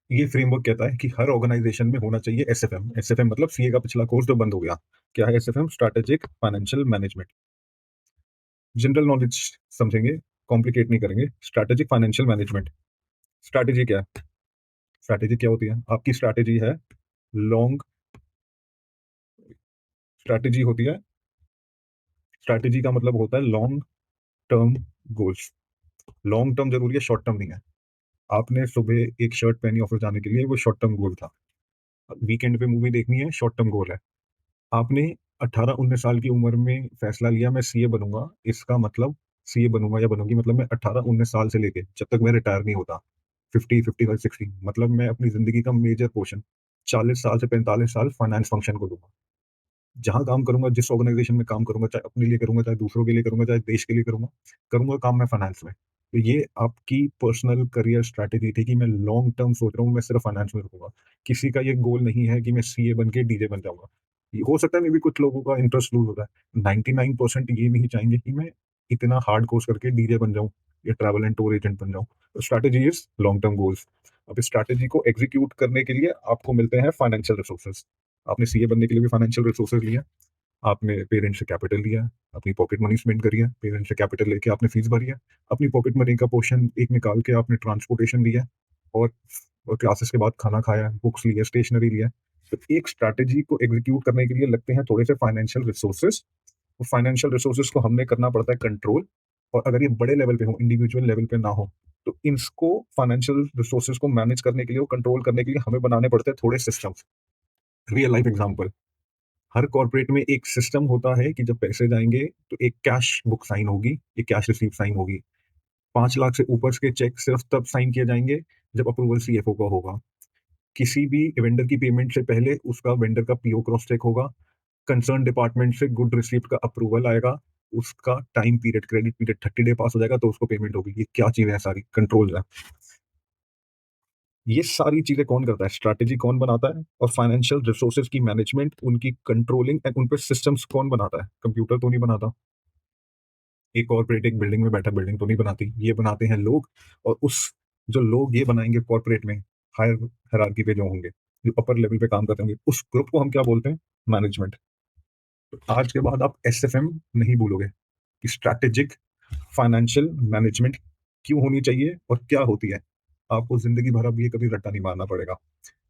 ये फ्रेमवर्क कहता है कि हर ऑर्गेनाइजेशन में होना चाहिए एसएफएम। एसएफएम मतलब सीए का पिछला कोर्स जो बंद हो गया। क्या है SFM? Strategic financial management. General knowledge समझेंगे, कॉम्प्लिकेट नहीं करेंगे। Strategic financial management. स्ट्रैटेजी क्या है? स्ट्रैटेजी क्या होती है? आपकी स्ट्रैटेजी है लॉन्ग। स्ट्रैटेजी होती है, स्ट्रैटेजी का मतलब होता है long term goals. Long term जरूरी है, शॉर्ट टर्म नहीं है। आपने सुबह एक शर्ट पहनी ऑफिस जाने के लिए, वो शॉर्ट टर्म गोल था। वीकेंड पे मूवी देखनी है, शॉर्ट टर्म गोल है। आपने 18-19 साल की उम्र में फैसला लिया मैं सीए बनूंगा। इसका मतलब सीए बनूंगा या बनूंगी मतलब मैं 18-19 साल से लेके जब तक मैं रिटायर नहीं होता, 50, 55, 60, मतलब मैं अपनी जिंदगी का मेजर पोर्शन 40 साल से 45 साल फाइनेंस फंक्शन को दूंगा। जहां काम करूंगा, जिस ऑर्गेनाइजेशन में काम करूंगा, चाहे अपने लिए करूंगा, चाहे दूसरों के लिए करूंगा, चाहे देश के लिए करूंगा, करूंगा काम मैं फाइनेंस में। तो ये आपकी पर्सनल करियर स्ट्रैटेजी थी कि मैं लॉन्ग टर्म सोच रहा हूँ, मैं सिर्फ फाइनेंस में रुकूंगा। किसी का ये गोल नहीं है कि मैं सीए बन के डीजे बन जाऊंगा। ये हो सकता है मे भी कुछ लोगों का इंटरेस्ट लूज होता है। 99% ये नहीं चाहेंगे कि मैं इतना हार्ड कोर्स करके डीजे बन जाऊं या ट्रैवल एंड टूर एजेंट बन जाऊं। तो strategy is long term goals. अब इस स्ट्रैटेजी को एग्जीक्यूट करने के लिए आपको मिलते हैं फाइनेंशियल रिसोर्सेज। आपने सीए बनने के लिए भी फाइनेंशियल रिसोर्सेज लिए। आपने पेरेंट्स से कैपिटल लिया, अपनी पॉकेट मनी स्पेंड करी है, पेरेंट्स से कैपिटल लेके आपने फीस भरी है, अपनी पॉकेट मनी का पोर्शन एक निकाल के आपने ट्रांसपोर्टेशन लिया है, और क्लासेस के बाद खाना खाया है, बुक्स लिया, स्टेशनरी लिया है। तो एक स्ट्रैटेजी को एग्जीक्यूट करने के लिए लगते हैं थोड़े से फाइनेंशियल रिसोर्सेज। और फाइनेंशियल रिसोर्सेज को हमने करना पड़ता है कंट्रोल। और अगर ये बड़े लेवल पे हो, इंडिविजुअल लेवल पे ना हो, तो इसको फाइनेंशियल रिसोर्सेज को मैनेज करने के लिए और कंट्रोल करने के लिए हमें बनाने पड़ते हैं थोड़े सिस्टम्स। Real life example. हर कॉर्पोरेट में एक सिस्टम होता है कि जब पैसे जाएंगे तो एक कैश बुक साइन होगी, एक कैश रिसीप्ट साइन होगी। 5 लाख से ऊपर के चेक सिर्फ तब साइन किए जाएंगे जब अप्रूवल सीएफओ का होगा। किसी भी वेंडर की पेमेंट से पहले उसका वेंडर का पीओ क्रॉस चेक होगा। कंसर्न डिपार्टमेंट से गुड रिसीप्ट का अप्रूवल आएगा। उसका time period, credit period 30 day पास हो जाएगा तो उसको पेमेंट होगी। ये क्या चीजें हैं? सारी कंट्रोल है। ये सारी चीजें कौन करता है? स्ट्रैटेजी कौन बनाता है? और फाइनेंशियल रिसोर्सेज की मैनेजमेंट, उनकी कंट्रोलिंग एंड उन पर सिस्टम्स कौन बनाता है? कंप्यूटर तो नहीं बनाता। एक कॉर्पोरेट एक बिल्डिंग में बैठा बिल्डिंग तो नहीं बनाती, ये बनाते हैं लोग। और उस जो लोग ये बनाएंगे कॉर्पोरेट में, हायर हायरार्की पे जो होंगे, जो अपर लेवल पे काम करते होंगे, उस ग्रुप को हम क्या बोलते हैं? मैनेजमेंट। तो आज के बाद आप एसएफएम नहीं भूलोगे कि स्ट्रैटेजिक फाइनेंशियल मैनेजमेंट क्यों होनी चाहिए और क्या होती है। आपको जिंदगी भर अब ये कभी रट्टा नहीं मारना पड़ेगा।